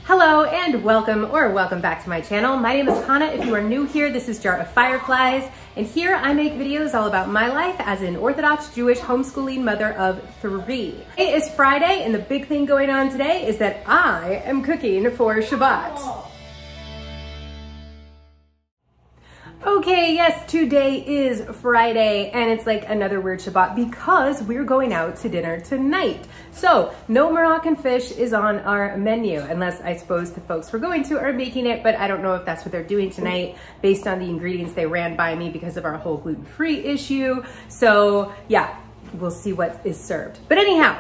Hello and welcome back to my channel. My name is Chana. If you are new here, this is Jar of Fireflies, and here I make videos all about my life as an Orthodox Jewish homeschooling mother of 3. It is Friday, and the big thing going on today is that I am cooking for Shabbat. Okay, yes, today is Friday, and it's like another weird Shabbat because we're going out to dinner tonight. So, no Moroccan fish is on our menu, unless I suppose the folks we're going to are making it, but I don't know if that's what they're doing tonight based on the ingredients they ran by me because of our whole gluten-free issue. So, yeah, we'll see what is served. But anyhow,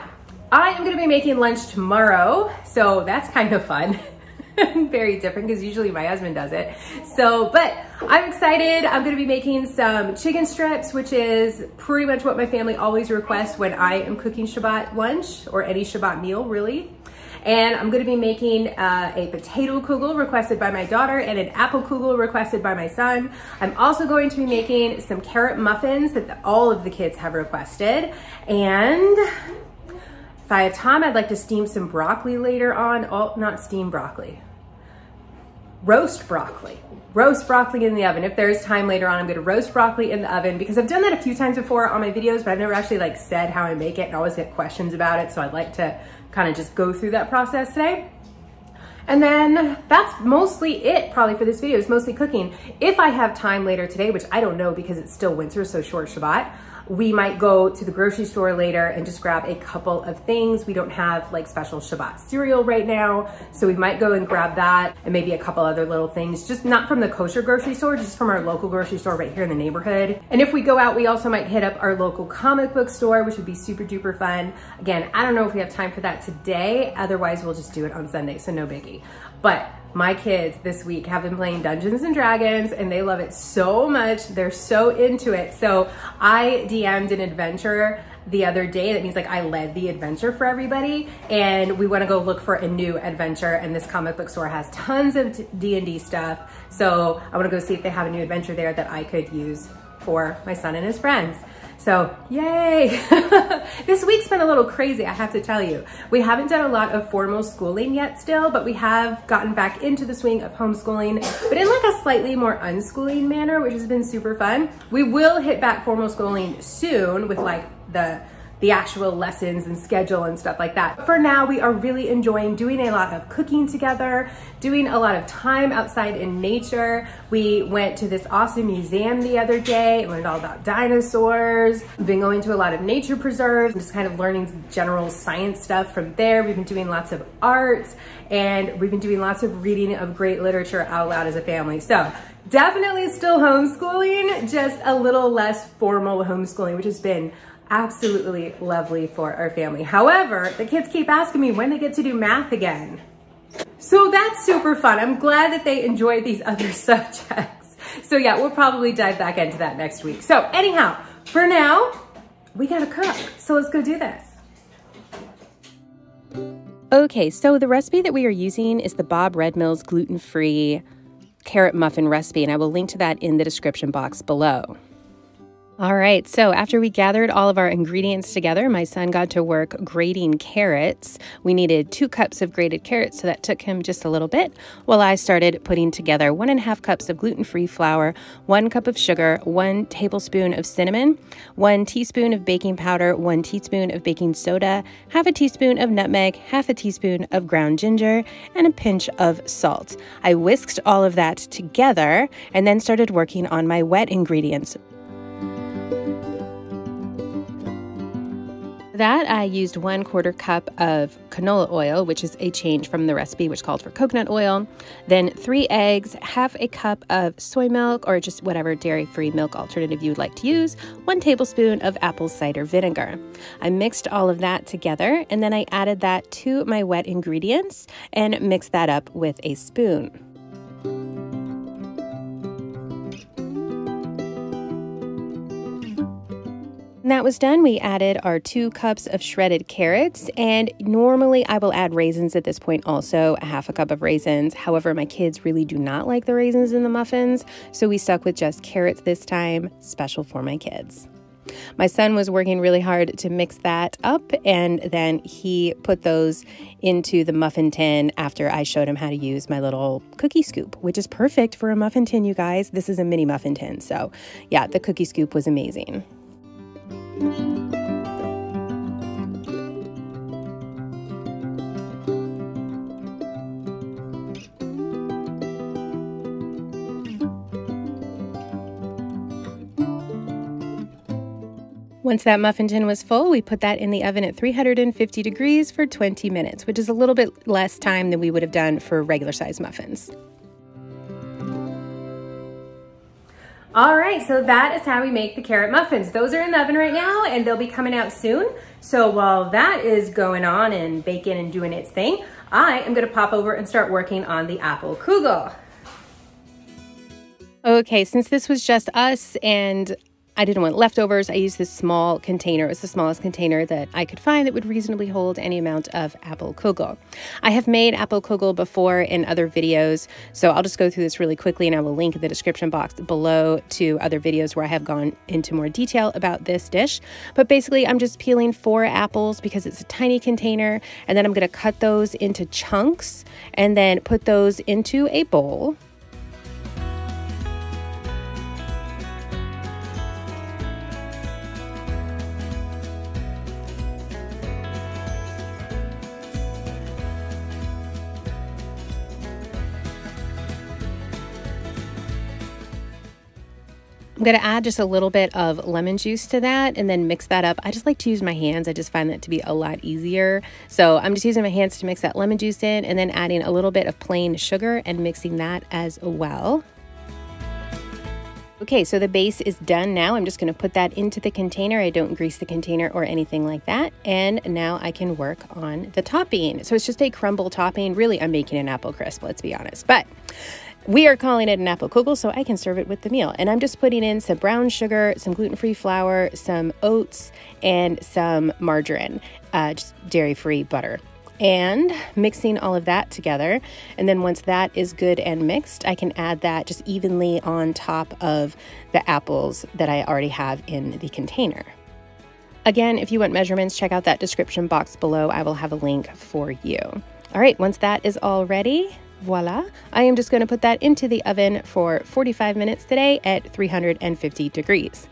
I am gonna be making lunch tomorrow, so that's kind of fun. Very different because usually my husband does it. So, but I'm excited. I'm gonna be making some chicken strips, which is pretty much what my family always requests when I am cooking Shabbat lunch or any Shabbat meal, really. And I'm gonna be making a potato kugel requested by my daughter and an apple kugel requested by my son. I'm also going to be making some carrot muffins that all of the kids have requested. And if I have time, I'd like to steam some broccoli later on. Oh, not steam broccoli. Roast broccoli. Roast broccoli in the oven. If there's time later on, I'm gonna roast broccoli in the oven because I've done that a few times before on my videos, but I've never actually like said how I make it and I always get questions about it. So I'd like to kind of just go through that process today. And then that's mostly it probably for this video. It's mostly cooking. If I have time later today, which I don't know because it's still winter, so short Shabbat, we might go to the grocery store later and just grab a couple of things. We don't have like special Shabbat cereal right now, so we might go and grab that and maybe a couple other little things, just not from the kosher grocery store, just from our local grocery store right here in the neighborhood. And if we go out, we also might hit up our local comic book store, which would be super duper fun. Again, I don't know if we have time for that today. Otherwise, we'll just do it on Sunday, so no biggie. But my kids this week have been playing Dungeons and Dragons and they love it so much. They're so into it. So I DM'd an adventure the other day. That means like I led the adventure for everybody and we want to go look for a new adventure, and this comic book store has tons of D&D stuff. So I want to go see if they have a new adventure there that I could use for my son and his friends. So yay! This week's been a little crazy, I have to tell you. We haven't done a lot of formal schooling yet still, but we have gotten back into the swing of homeschooling, but in like a slightly more unschooling manner, which has been super fun. We will hit back formal schooling soon with like the actual lessons and schedule and stuff like that. For now, we are really enjoying doing a lot of cooking together, doing a lot of time outside in nature. We went to this awesome museum the other day and learned all about dinosaurs. We've been going to a lot of nature preserves, just kind of learning general science stuff from there. We've been doing lots of art and we've been doing lots of reading of great literature out loud as a family. So definitely still homeschooling, just a little less formal homeschooling, which has been absolutely lovely for our family. However, the kids keep asking me when they get to do math again. So that's super fun. I'm glad that they enjoy these other subjects. So yeah, we'll probably dive back into that next week. So anyhow, for now, we gotta cook. So let's go do this. Okay, so the recipe that we are using is the Bob Red Mill's gluten-free carrot muffin recipe, and I will link to that in the description box below. All right, so after we gathered all of our ingredients together, my son got to work grating carrots. We needed 2 cups of grated carrots, so that took him just a little bit, while I started putting together 1.5 cups of gluten-free flour, 1 cup of sugar, 1 tablespoon of cinnamon, 1 teaspoon of baking powder, 1 teaspoon of baking soda, half a teaspoon of nutmeg, half a teaspoon of ground ginger, and a pinch of salt. I whisked all of that together and then started working on my wet ingredients. That I used 1/4 cup of canola oil, which is a change from the recipe which called for coconut oil, then 3 eggs, half a cup of soy milk or just whatever dairy-free milk alternative you would like to use, 1 tablespoon of apple cider vinegar. I mixed all of that together and then I added that to my wet ingredients and mixed that up with a spoon. When that was done, we added our 2 cups of shredded carrots, and normally I will add raisins at this point also, a half a cup of raisins. However, my kids really do not like the raisins in the muffins, so we stuck with just carrots this time, special for my kids. My son was working really hard to mix that up, and then he put those into the muffin tin after I showed him how to use my little cookie scoop, which is perfect for a muffin tin, you guys. This is a mini muffin tin, so yeah, the cookie scoop was amazing. Once that muffin tin was full, we put that in the oven at 350 degrees for 20 minutes, which is a little bit less time than we would have done for regular size muffins. All right, so that is how we make the carrot muffins. Those are in the oven right now and they'll be coming out soon. So while that is going on and baking and doing its thing, I am gonna pop over and start working on the apple kugel. Okay, since this was just us and I didn't want leftovers, I used this small container. It was the smallest container that I could find that would reasonably hold any amount of apple kugel. I have made apple kugel before in other videos, so I'll just go through this really quickly and I will link in the description box below to other videos where I have gone into more detail about this dish. But basically, I'm just peeling 4 apples because it's a tiny container, and then I'm going to cut those into chunks and then put those into a bowl. I'm going to add just a little bit of lemon juice to that and then mix that up. I just like to use my hands. I just find that to be a lot easier. So I'm just using my hands to mix that lemon juice in and then adding a little bit of plain sugar and mixing that as well. Okay, so the base is done now. I'm just going to put that into the container. I don't grease the container or anything like that. And now I can work on the topping. So it's just a crumble topping. Really, I'm making an apple crisp, let's be honest. But we are calling it an apple kugel, so I can serve it with the meal. And I'm just putting in some brown sugar, some gluten-free flour, some oats, and some margarine, just dairy-free butter. And mixing all of that together. And then once that is good and mixed, I can add that just evenly on top of the apples that I already have in the container. Again, if you want measurements, check out that description box below. I will have a link for you. All right, once that is all ready, voila, I am just going to put that into the oven for 45 minutes today at 350 degrees.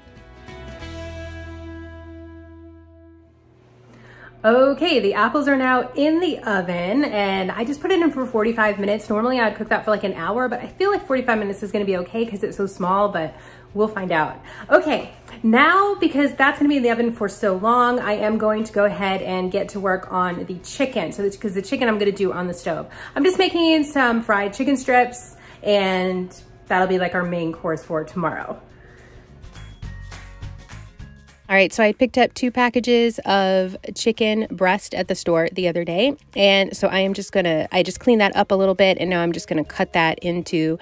Okay, the apples are now in the oven and I just put it in for 45 minutes. Normally I'd cook that for like an hour, but I feel like 45 minutes is gonna be okay because it's so small, but we'll find out. Okay, now because that's gonna be in the oven for so long, I am going to go ahead and get to work on the chicken. So because the chicken I'm gonna do on the stove. I'm just making some fried chicken strips and that'll be like our main course for tomorrow. All right, so I picked up 2 packages of chicken breast at the store the other day. And so I just cleaned that up a little bit and now I'm just gonna cut that into,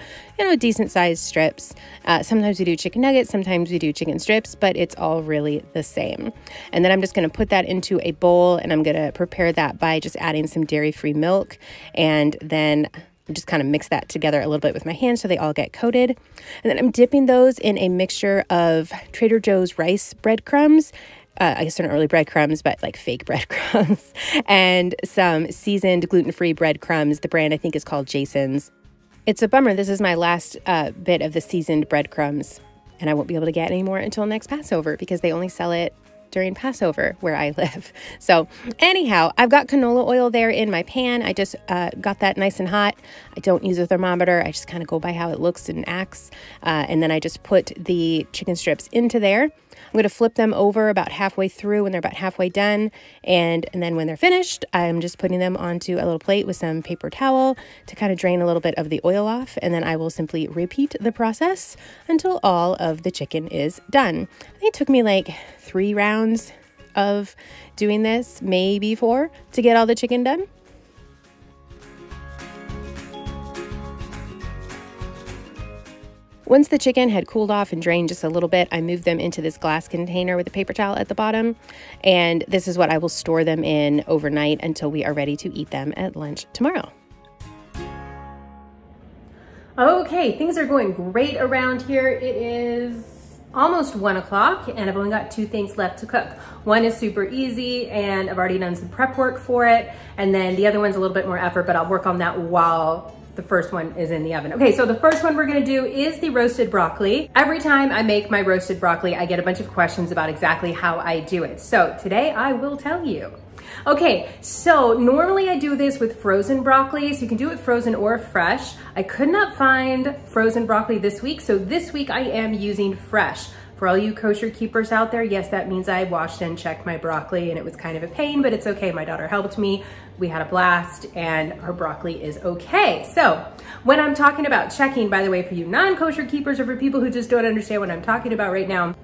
decent sized strips. Sometimes we do chicken nuggets, sometimes we do chicken strips, but it's all really the same. And then I'm just gonna put that into a bowl and I'm gonna prepare that by just adding some dairy-free milk, and then just kind of mix that together a little bit with my hands so they all get coated. And then I'm dipping those in a mixture of Trader Joe's rice breadcrumbs. I guess they're not really breadcrumbs, but like fake breadcrumbs. And some seasoned gluten-free breadcrumbs. The brand I think is called Jason's. It's a bummer. This is my last bit of the seasoned breadcrumbs. And I won't be able to get any more until next Passover because they only sell it during Passover where I live. So anyhow, I've got canola oil there in my pan. I just got that nice and hot. I don't use a thermometer. I just kind of go by how it looks and acts. And then I just put the chicken strips into there. I'm going to flip them over about halfway through when they're about halfway done. And then when they're finished, I'm just putting them onto a little plate with some paper towel to kind of drain a little bit of the oil off. And then I will simply repeat the process until all of the chicken is done. I think it took me like 3 rounds of doing this, maybe 4, to get all the chicken done. Once the chicken had cooled off and drained just a little bit, I moved them into this glass container with a paper towel at the bottom. And this is what I will store them in overnight until we are ready to eat them at lunch tomorrow. Okay, things are going great around here. It is almost 1 o'clock and I've only got 2 things left to cook. One is super easy and I've already done some prep work for it. And then the other one's a little bit more effort, but I'll work on that while the first one is in the oven. Okay, so the first one we're gonna do is the roasted broccoli. Every time I make my roasted broccoli, I get a bunch of questions about exactly how I do it. So today I will tell you. Okay, so normally I do this with frozen broccoli, so you can do it frozen or fresh. I could not find frozen broccoli this week, so this week I am using fresh. For all you kosher keepers out there, yes, that means I washed and checked my broccoli and it was kind of a pain, but it's okay. My daughter helped me. We had a blast and our broccoli is okay. So when I'm talking about checking, by the way, for you non-kosher keepers or for people who just don't understand what I'm talking about right now,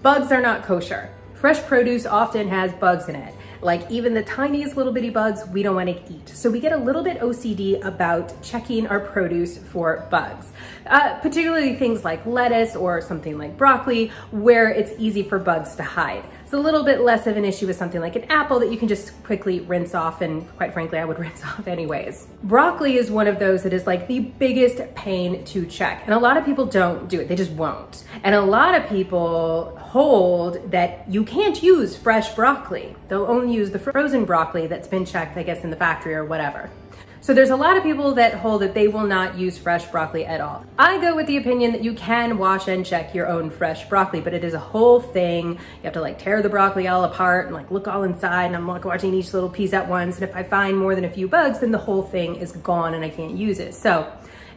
bugs are not kosher. Fresh produce often has bugs in it. Like even the tiniest little bitty bugs we don't want to eat. So we get a little bit OCD about checking our produce for bugs, particularly things like lettuce or something like broccoli where it's easy for bugs to hide. It's a little bit less of an issue with something like an apple that you can just quickly rinse off, and quite frankly, I would rinse off anyways. Broccoli is one of those that is like the biggest pain to check. And a lot of people don't do it, they just won't. And a lot of people hold that you can't use fresh broccoli. They'll only use the frozen broccoli that's been checked, I guess, in the factory or whatever. So there's a lot of people that hold that they will not use fresh broccoli at all. I go with the opinion that you can wash and check your own fresh broccoli, but it is a whole thing. You have to like tear the broccoli all apart and like look all inside, and I'm like watching each little piece at once. And if I find more than a few bugs, then the whole thing is gone and I can't use it. So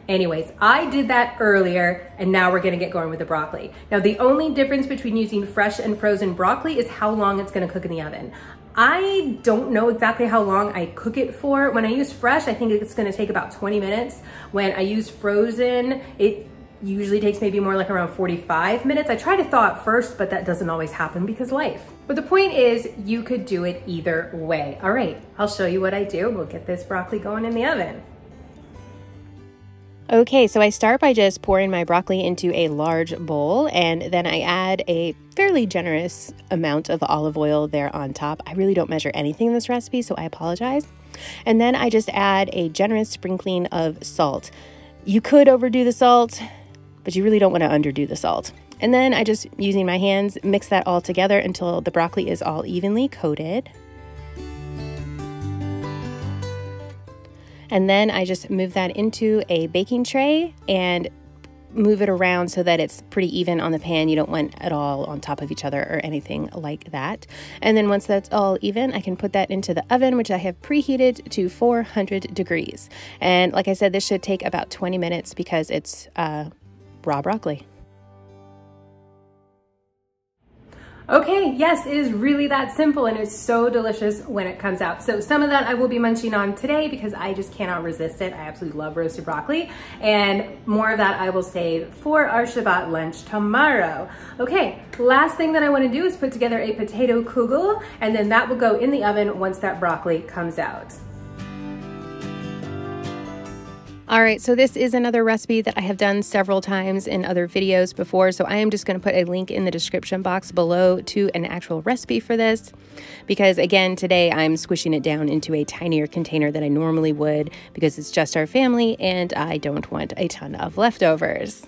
anyways, I did that earlier and now we're gonna get going with the broccoli. Now the only difference between using fresh and frozen broccoli is how long it's gonna cook in the oven. I don't know exactly how long I cook it for. When I use fresh, I think it's gonna take about 20 minutes. When I use frozen, it usually takes maybe more like around 45 minutes. I try to thaw it first, but that doesn't always happen because life. But the point is, you could do it either way. All right, I'll show you what I do. We'll get this broccoli going in the oven. Okay, so I start by just pouring my broccoli into a large bowl, and then I add a fairly generous amount of olive oil there on top. I really don't measure anything in this recipe, so I apologize. And then I just add a generous sprinkling of salt. You could overdo the salt, but you really don't want to underdo the salt. And then I just, using my hands, mix that all together until the broccoli is all evenly coated. And then I just move that into a baking tray and move it around so that it's pretty even on the pan. You don't want it all on top of each other or anything like that. And then once that's all even, I can put that into the oven, which I have preheated to 400 degrees. And like I said, this should take about 20 minutes because it's raw broccoli. Okay, yes, it is really that simple and it's so delicious when it comes out. So some of that I will be munching on today because I just cannot resist it. I absolutely love roasted broccoli, and more of that I will save for our Shabbat lunch tomorrow. Okay, last thing that I want to do is put together a potato kugel, and then that will go in the oven once that broccoli comes out. All right, so this is another recipe that I have done several times in other videos before, so I am just going to put a link in the description box below to an actual recipe for this, because again, today I'm squishing it down into a tinier container than I normally would because it's just our family and I don't want a ton of leftovers.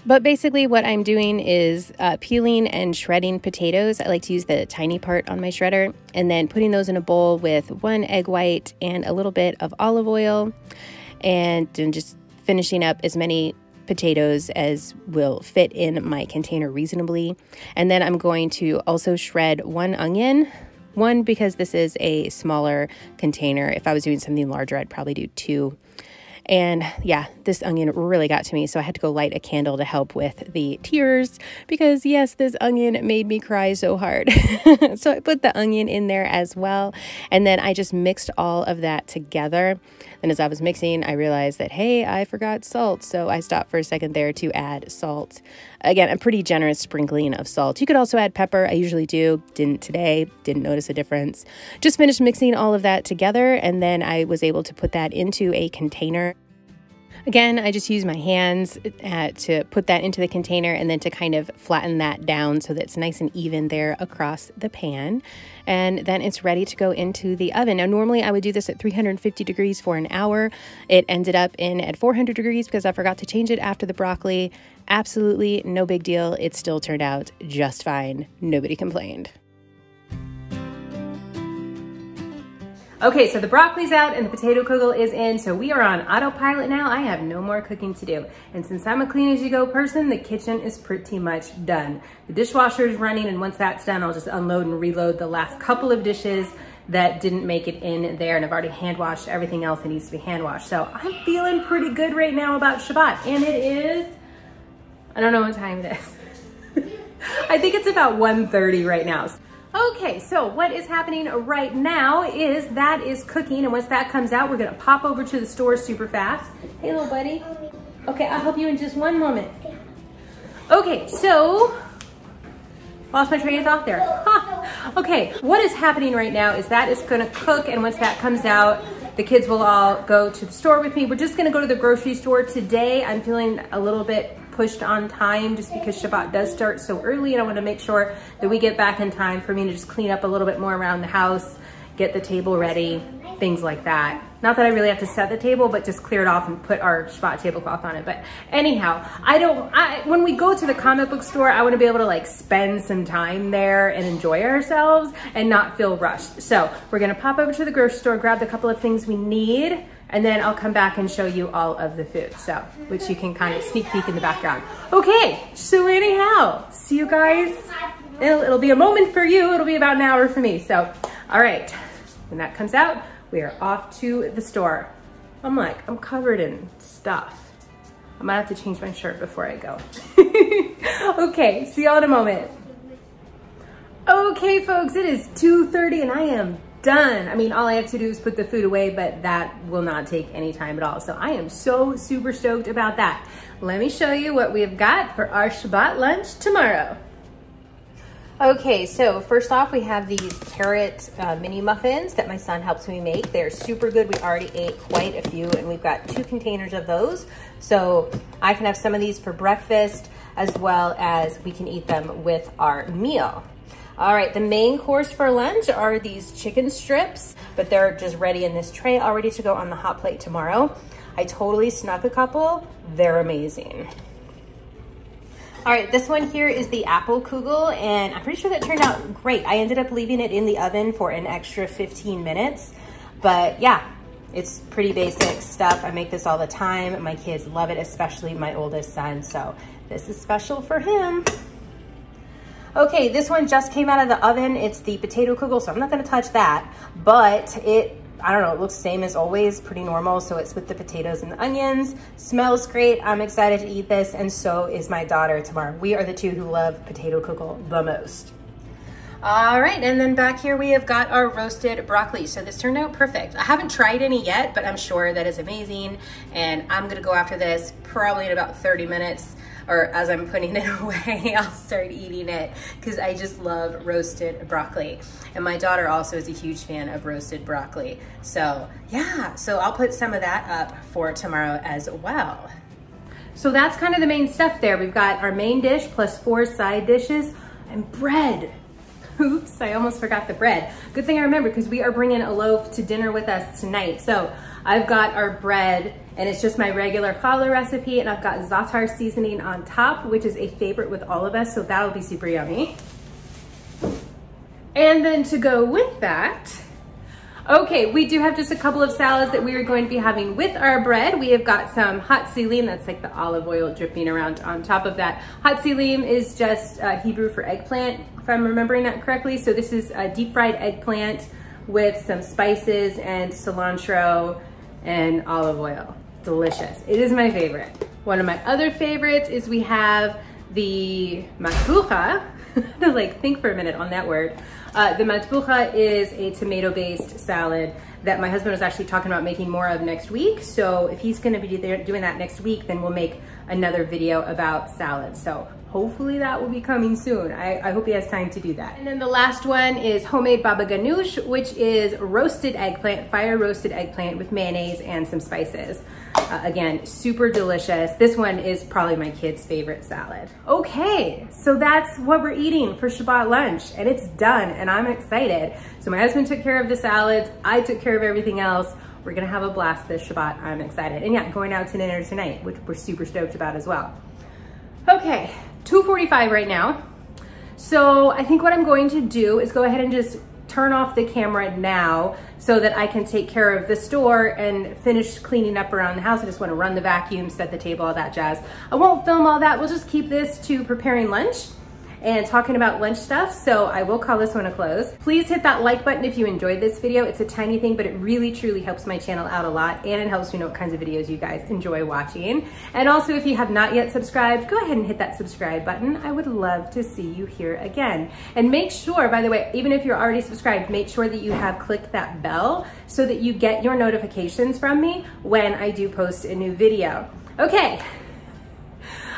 But basically what I'm doing is peeling and shredding potatoes. I like to use the tiny part on my shredder, and then putting those in a bowl with 1 egg white and a little bit of olive oil, and then just finishing up as many potatoes as will fit in my container reasonably. And then I'm going to also shred 1 onion. 1 because this is a smaller container. If I was doing something larger, I'd probably do 2. And yeah, this onion really got to me, so I had to go light a candle to help with the tears because yes, this onion made me cry so hard. So I put the onion in there as well, and then I just mixed all of that together. And as I was mixing, I realized that, hey, I forgot salt, so I stopped for a second there to add salt. Again, a pretty generous sprinkling of salt. You could also add pepper. I usually do. Didn't today. Didn't notice a difference. Just finished mixing all of that together, and then I was able to put that into a container. Again, I just use my hands to put that into the container and then to kind of flatten that down so that it's nice and even there across the pan. And then it's ready to go into the oven. Now, normally I would do this at 350 degrees for an hour. It ended up in at 400 degrees because I forgot to change it after the broccoli. Absolutely no big deal. It still turned out just fine. Nobody complained. Okay, so the broccoli's out and the potato kugel is in, so we are on autopilot now. I have no more cooking to do. And since I'm a clean-as-you-go person, the kitchen is pretty much done. The dishwasher is running, and once that's done, I'll just unload and reload the last couple of dishes that didn't make it in there, and I've already hand-washed everything else that needs to be hand-washed. So I'm feeling pretty good right now about Shabbat, and it is, I don't know what time it is. I think it's about 1:30 right now. Okay, so what is happening right now is that is cooking, and once that comes out, we're gonna pop over to the store super fast. Hey, little buddy. Okay, I'll help you in just one moment. Okay, so, lost my train of thought there. Huh. Okay, what is happening right now is that is gonna cook, and once that comes out, the kids will all go to the store with me. We're just gonna go to the grocery store today. I'm feeling a little bit pushed on time just because Shabbat does start so early, and I want to make sure that we get back in time for me to just clean up a little bit more around the house, get the table ready, things like that. Not that I really have to set the table, but just clear it off and put our Shabbat tablecloth on it. But anyhow, when we go to the comic book store, I want to be able to like spend some time there and enjoy ourselves and not feel rushed. So we're going to pop over to the grocery store, grab the couple of things we need, and then I'll come back and show you all of the food, so, which you can kind of sneak peek in the background. Okay, so anyhow, see you guys. It'll be a moment for you. It'll be about an hour for me. So, all right, when that comes out, we are off to the store. I'm covered in stuff. I might have to change my shirt before I go. Okay, see y'all in a moment. Okay, folks, it is 2:30 and I am done. I mean, all I have to do is put the food away, but that will not take any time at all. So I am so super stoked about that. Let me show you what we've got for our Shabbat lunch tomorrow. Okay, so first off, we have these carrot mini muffins that my son helps me make. They're super good. We already ate quite a few, and we've got 2 containers of those. So I can have some of these for breakfast, as well as we can eat them with our meal. All right, the main course for lunch are these chicken strips, but they're just ready in this tray, all ready to go on the hot plate tomorrow. I totally snuck a couple. They're amazing. All right, this one here is the apple Kugel, and I'm pretty sure that turned out great. I ended up leaving it in the oven for an extra 15 minutes, but yeah, it's pretty basic stuff. I make this all the time. My kids love it, especially my oldest son, so this is special for him. Okay, this one just came out of the oven. It's the potato Kugel, so I'm not gonna touch that, but I don't know, it looks same as always, pretty normal. So it's with the potatoes and the onions. Smells great. I'm excited to eat this, and so is my daughter tomorrow. We are the 2 who love potato Kugel the most. All right, and then back here we have got our roasted broccoli. So this turned out perfect. I haven't tried any yet, but I'm sure that is amazing. And I'm gonna go after this probably in about 30 minutes, or as I'm putting it away, I'll start eating it because I just love roasted broccoli. And my daughter also is a huge fan of roasted broccoli. So yeah, so I'll put some of that up for tomorrow as well. So that's kind of the main stuff there. We've got our main dish plus 4 side dishes and bread. Oops, I almost forgot the bread. Good thing I remembered because we are bringing a loaf to dinner with us tonight. So I've got our bread, and it's just my regular challah recipe, and I've got za'atar seasoning on top, which is a favorite with all of us, so that'll be super yummy. And then to go with that, okay, we do have just a couple of salads that we are going to be having with our bread. We have got some hot selim, that's like the olive oil dripping around on top of that. Hot selim is just Hebrew for eggplant, if I'm remembering that correctly. So this is a deep fried eggplant with some spices and cilantro and olive oil. Delicious. It is my favorite. One of my other favorites is we have the matbucha. To like think for a minute on that word. The matbucha is a tomato-based salad that my husband was actually talking about making more of next week. So if he's gonna be doing that next week, then we'll make another video about salads. So hopefully that will be coming soon. I hope he has time to do that. And then the last one is homemade baba ganoush, which is roasted eggplant, fire roasted eggplant with mayonnaise and some spices. Again, super delicious. This one is probably my kid's favorite salad. Okay, so that's what we're eating for Shabbat lunch, and it's done, and I'm excited. So my husband took care of the salads, I took care of everything else. We're gonna have a blast this Shabbat, I'm excited. And yeah, going out to dinner tonight, which we're super stoked about as well. Okay, 2:45 right now. So I think what I'm going to do is go ahead and just turn off the camera now so that I can take care of the store and finish cleaning up around the house. I just want to run the vacuum, set the table, all that jazz. I won't film all that. We'll just keep this to preparing lunch and talking about lunch stuff. So I will call this one a close. Please hit that like button if you enjoyed this video. It's a tiny thing, but it really truly helps my channel out a lot, and it helps me know what kinds of videos you guys enjoy watching. And also, if you have not yet subscribed, go ahead and hit that subscribe button. I would love to see you here again. And make sure, by the way, even if you're already subscribed, make sure that you have clicked that bell so that you get your notifications from me when I do post a new video. Okay.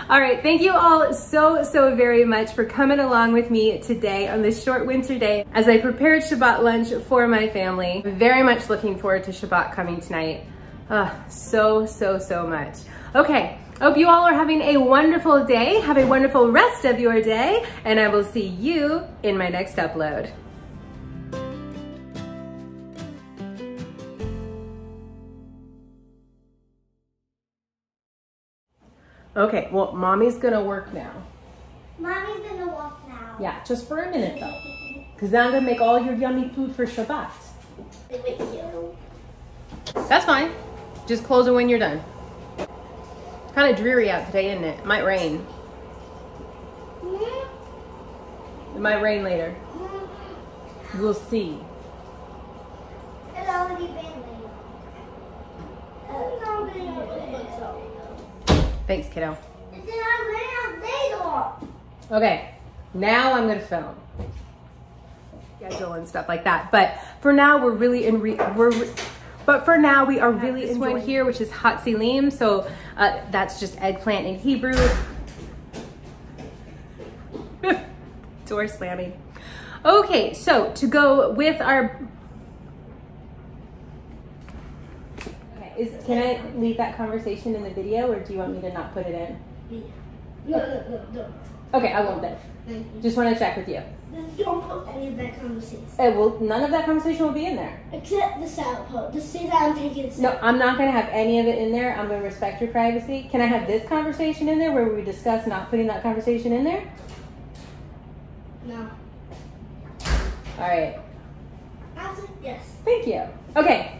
All right, thank you all so very much for coming along with me today on this short winter day as I prepared Shabbat lunch for my family. Very much looking forward to Shabbat coming tonight. So much. Okay, hope you all are having a wonderful day. Have a wonderful rest of your day, and I will see you in my next upload. Okay, well, mommy's gonna work now. Mommy's gonna walk now. Yeah, just for a minute though. Because then I'm gonna make all your yummy food for Shabbat. That's fine. Just close it when you're done. Kind of dreary out today, isn't it? It might rain. It might rain later. We'll see. It's already been raining. Thanks, kiddo. It's Okay, now I'm gonna film. Schedule and stuff like that. But for now, we're really but for now, we are really this one here, which is hatzilim. So that's just eggplant in Hebrew. Door slamming. Okay, so to go with our. Can I leave that conversation in the video, or do you want me to not put it in? No. Okay, I won't then. Just want to check with you. Don't put any of that conversation. Well, none of that conversation will be in there. Except the salad part. Just say that I'm taking a salad. No, I'm not going to have any of it in there. I'm going to respect your privacy. Can I have this conversation in there where we discuss not putting that conversation in there? No. All right. Yes. Thank you. Okay.